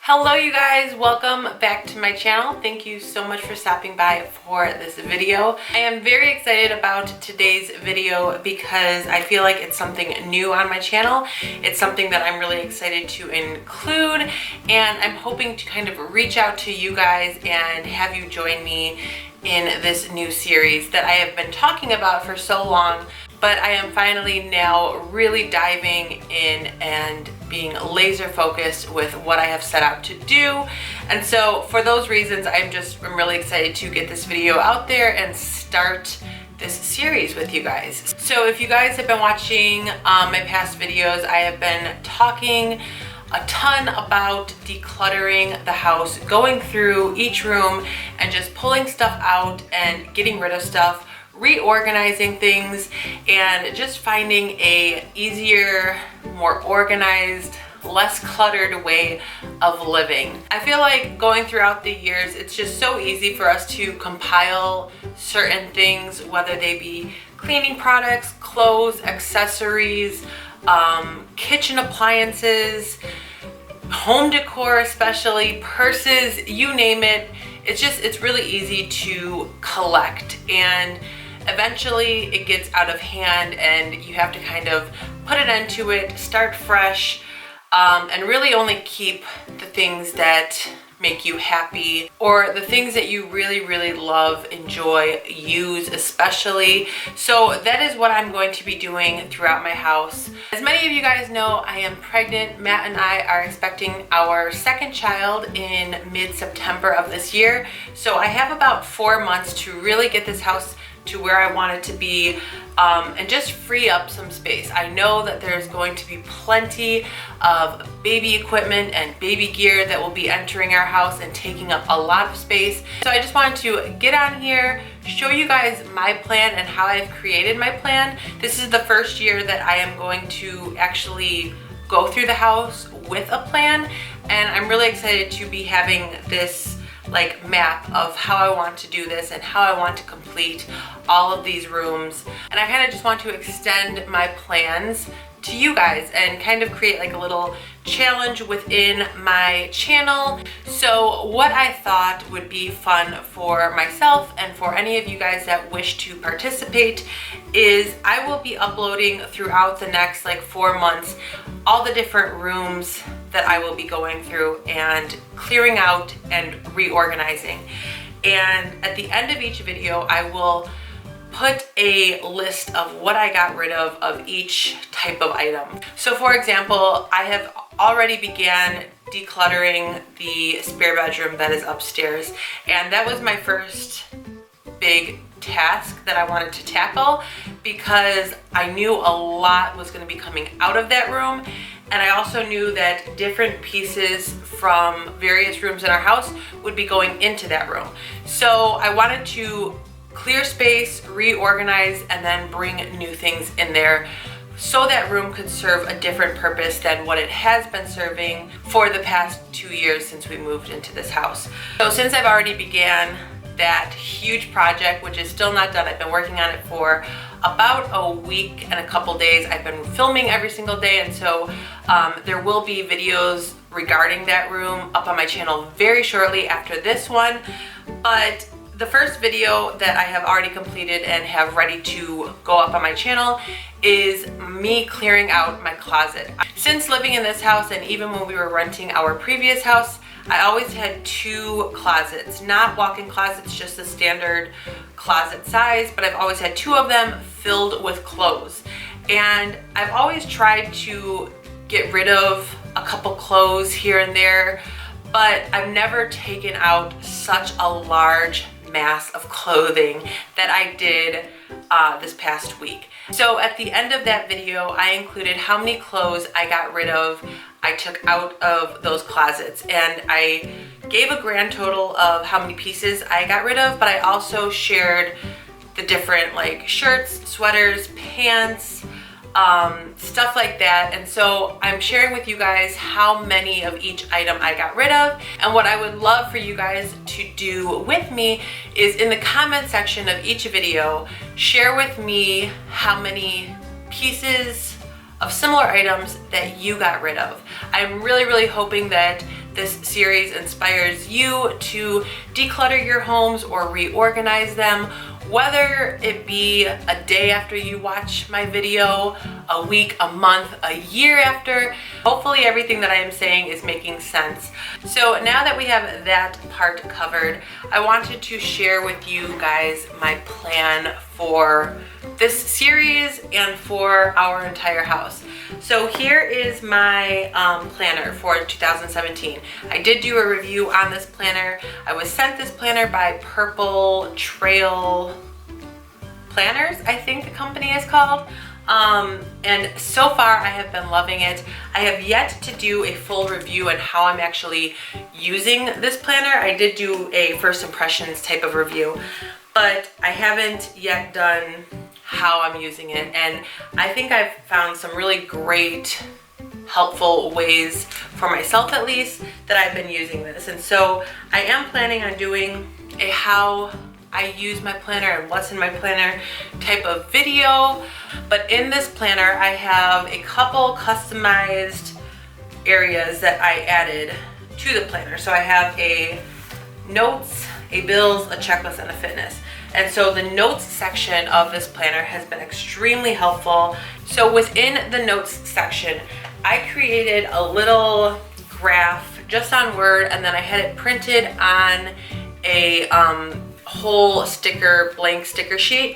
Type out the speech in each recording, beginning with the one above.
Hello you guys, welcome back to my channel. Thank you so much for stopping by for this video. I am very excited about today's video because I feel like it's something new on my channel. It's something that I'm really excited to include, and I'm hoping to kind of reach out to you guys and have you join me in this new series that I have been talking about for so long, but I am finally now really diving in and being laser focused with what I have set out to do. And so for those reasons, I'm really excited to get this video out there and start this series with you guys. So if you guys have been watching my past videos, I have been talking a ton about decluttering the house, going through each room and just pulling stuff out and getting rid of stuff, reorganizing things, and just finding a easier, more organized, less cluttered way of living. I feel like going throughout the years, it's just so easy for us to compile certain things, whether they be cleaning products, clothes, accessories, kitchen appliances, home decor, especially purses, you name it. It's really easy to collect, and eventually it gets out of hand and you have to kind of put an end to it, start fresh, and really only keep the things that make you happy, or the things that you really love, enjoy, use especially. So that is what I'm going to be doing throughout my house. As many of you guys know, I am pregnant. Matt and I are expecting our second child in mid-September of this year. So I have about 4 months to really get this house to where I want it to be, and just free up some space. I know that there's going to be plenty of baby equipment and baby gear that will be entering our house and taking up a lot of space. So I just wanted to get on here, show you guys my plan and how I've created my plan. This is the first year that I am going to actually go through the house with a plan, and I'm really excited to be having this like map of how I want to do this and how I want to complete all of these rooms. And I kind of just want to extend my plans to you guys and kind of create like a little challenge within my channel. So what I thought would be fun for myself and for any of you guys that wish to participate is I will be uploading throughout the next like 4 months all the different rooms that I will be going through and clearing out and reorganizing. And at the end of each video, I will put a list of what I got rid of each type of item. So for example, I have already began decluttering the spare bedroom that is upstairs, and that was my first big task that I wanted to tackle because I knew a lot was going to be coming out of that room, and I also knew that different pieces from various rooms in our house would be going into that room. So I wanted to clear space, reorganize, and then bring new things in there so that room could serve a different purpose than what it has been serving for the past 2 years since we moved into this house. So since I've already began that huge project, which is still not done, I've been working on it for about a week and a couple days. I've been filming every single day, and so there will be videos regarding that room up on my channel very shortly after this one. But the first video that I have already completed and have ready to go up on my channel is me clearing out my closet. Since living in this house, and even when we were renting our previous house, I always had 2 closets, not walk-in closets, just the standard closet size, but I've always had 2 of them filled with clothes. And I've always tried to get rid of a couple clothes here and there, but I've never taken out such a large mass of clothing that I did this past week. So at the end of that video, I included how many clothes I got rid of, I took out of those closets, and I gave a grand total of how many pieces I got rid of, but I also shared the different like shirts, sweaters, pants, stuff like that. And so I'm sharing with you guys how many of each item I got rid of. And what I would love for you guys to do with me is in the comment section of each video, share with me how many pieces of similar items that you got rid of. I'm really hoping that this series inspires you to declutter your homes or reorganize them, whether it be a day after you watch my video, a week, a month, a year after. Hopefully everything that I am saying is making sense. So now that we have that part covered, I wanted to share with you guys my plan for this series and for our entire house. So here is my planner for 2017. I did do a review on this planner. I was sent this planner by Purple Trail Planners, I think the company is called. And so far I have been loving it. I have yet to do a full review on how I'm actually using this planner. I did do a first impressions type of review, but I haven't yet done how I'm using it. And I think I've found some really great, helpful ways for myself at least that I've been using this. And so I am planning on doing a how I use my planner and what's in my planner type of video. But in this planner, I have a couple customized areas that I added to the planner. So I have a notes, a bills, a checklist, and a fitness. And so the notes section of this planner has been extremely helpful. So within the notes section, I created a little graph just on Word, and then I had it printed on a whole sticker, blank sticker sheet.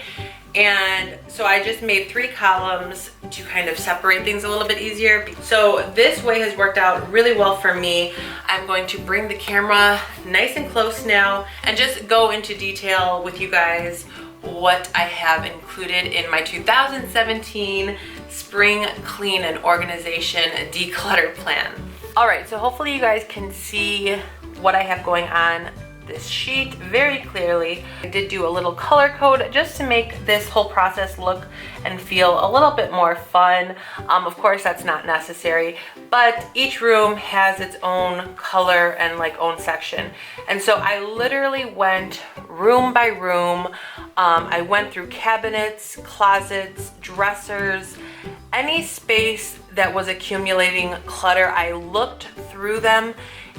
And so I just made 3 columns to kind of separate things a little bit easier. So this way has worked out really well for me. I'm going to bring the camera nice and close now and just go into detail with you guys what I have included in my 2017 Spring Clean and Organization Declutter Plan. All right, so hopefully you guys can see what I have going on this sheet very clearly. I did do a little color code just to make this whole process look and feel a little bit more fun. Of course that's not necessary, but each room has its own color and like own section. And so I literally went room by room. I went through cabinets, closets, dressers, any space that was accumulating clutter. I looked through them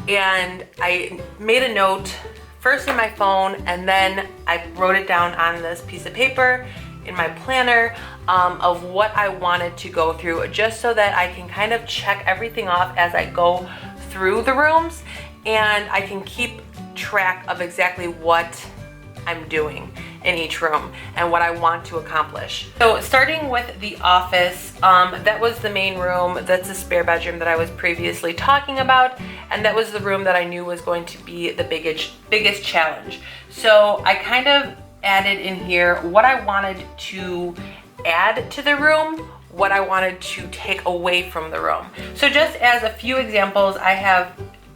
and I made a note first in my phone, and then I wrote it down on this piece of paper in my planner of what I wanted to go through, just so that I can kind of check everything off as I go through the rooms, and I can keep track of exactly what I'm doing in each room and what I want to accomplish. So starting with the office, that was the main room. That's the spare bedroom that I was previously talking about, and that was the room that I knew was going to be the biggest challenge. So I kind of added in here what I wanted to add to the room, what I wanted to take away from the room. So just as a few examples, I have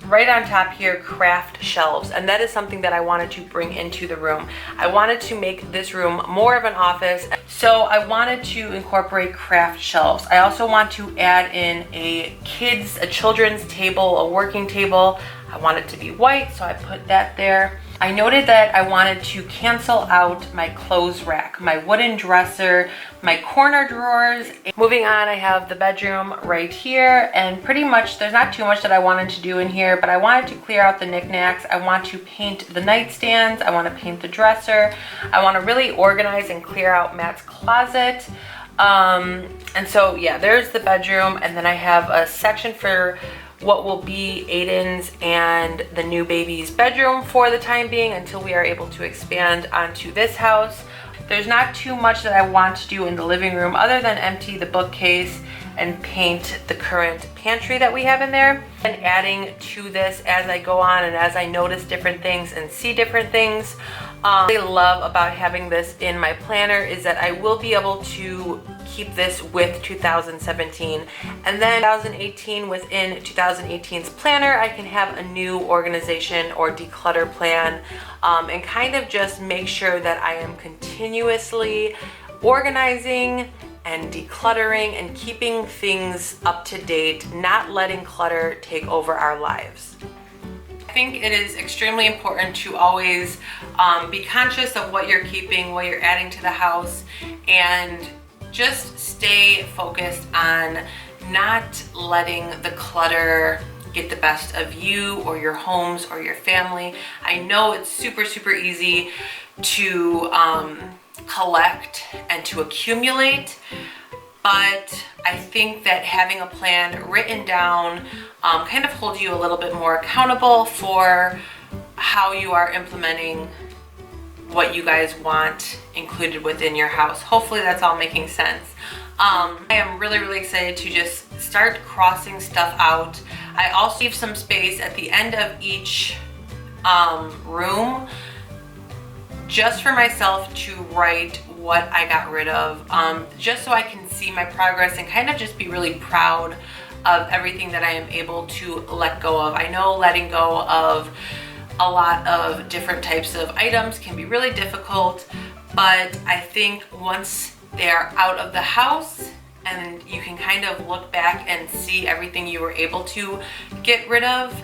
right on top here craft shelves, and that is something that I wanted to bring into the room. I wanted to make this room more of an office, so I wanted to incorporate craft shelves. I also want to add in a children's table, a working table. I want it to be white, so I put that there. I noted that I wanted to cancel out my clothes rack, my wooden dresser, my corner drawers. Moving on, I have the bedroom right here, and pretty much there's not too much that I wanted to do in here, but I wanted to clear out the knickknacks. I want to paint the nightstands. I want to paint the dresser. I want to really organize and clear out Matt's closet. And so yeah, there's the bedroom, and then I have a section for what will be Aiden's and the new baby's bedroom for the time being until we are able to expand onto this house. There's not too much that I want to do in the living room other than empty the bookcase and paint the current pantry that we have in there. And adding to this as I go on and as I notice different things and see different things. What I love about having this in my planner is that I will be able to keep this with 2017, and then 2018, within 2018's planner, I can have a new organization or declutter plan, and kind of just make sure that I am continuously organizing and decluttering and keeping things up to date, not letting clutter take over our lives. I think it is extremely important to always be conscious of what you're keeping, what you're adding to the house, and just stay focused on not letting the clutter get the best of you or your homes or your family. I know it's super, super easy to collect and to accumulate, but I think that having a plan written down kind of holds you a little bit more accountable for how you are implementing what you guys want included within your house. Hopefully that's all making sense. I am really, really excited to just start crossing stuff out. I also leave some space at the end of each room just for myself to write what I got rid of, just so I can see my progress and kind of just be really proud of everything that I am able to let go of. I know letting go of a lot of different types of items can be really difficult, but I think once they're out of the house and you can kind of look back and see everything you were able to get rid of,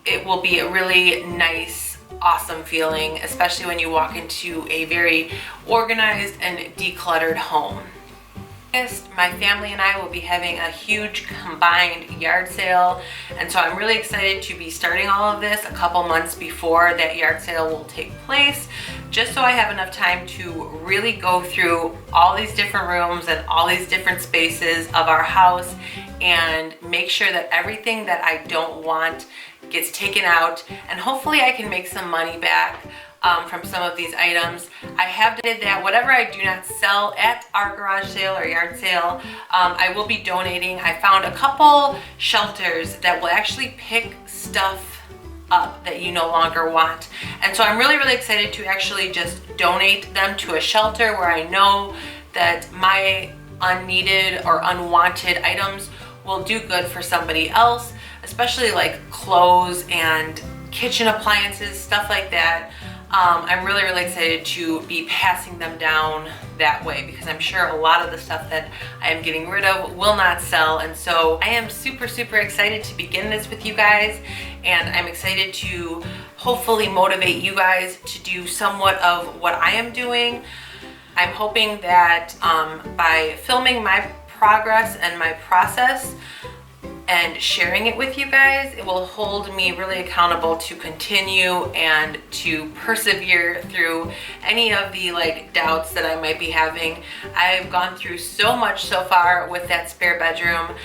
it will be a really nice, awesome feeling, especially when you walk into a very organized and decluttered home. My family and I will be having a huge combined yard sale, and so I'm really excited to be starting all of this a couple months before that yard sale will take place, just so I have enough time to really go through all these different rooms and all these different spaces of our house and make sure that everything that I don't want gets taken out, and hopefully I can make some money back from some of these items. I have did that. Whatever I do not sell at our garage sale or yard sale, I will be donating. I found a couple shelters that will actually pick stuff up that you no longer want, and so I'm really, really excited to actually just donate them to a shelter where I know that my unneeded or unwanted items will do good for somebody else, especially like clothes and kitchen appliances, stuff like that. I'm really, really excited to be passing them down that way, because I'm sure a lot of the stuff that I am getting rid of will not sell. And so I am super, super excited to begin this with you guys, and I'm excited to hopefully motivate you guys to do somewhat of what I am doing. I'm hoping that by filming my progress and my process and sharing it with you guys, it will hold me really accountable to continue and to persevere through any of the doubts that I might be having. I've gone through so much so far with that spare bedroom,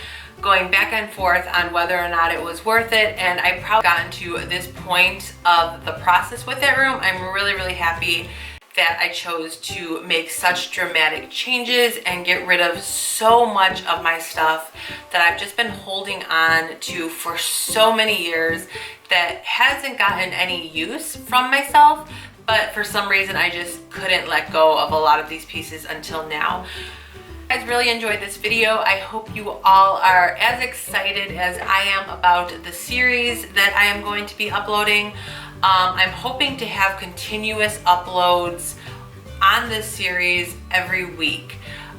going back and forth on whether or not it was worth it, and I've probably gotten to this point of the process with that room. I'm really, really happy that I chose to make such dramatic changes and get rid of so much of my stuff that I've just been holding on to for so many years that hasn't gotten any use from myself, but for some reason I just couldn't let go of a lot of these pieces until now. I guys really enjoyed this video. I hope you all are as excited as I am about the series that I am going to be uploading. I'm hoping to have continuous uploads on this series every week.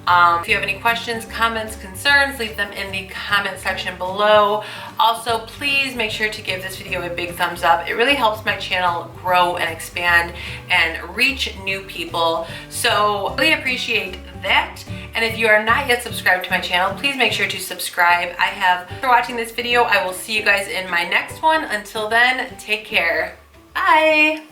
If you have any questions, comments, concerns, leave them in the comment section below. Also, please make sure to give this video a big thumbs up. It really helps my channel grow and expand and reach new people. So really appreciate that. And if you are not yet subscribed to my channel, please make sure to subscribe. Thanks for watching this video. I will see you guys in my next one. Until then, take care. Bye.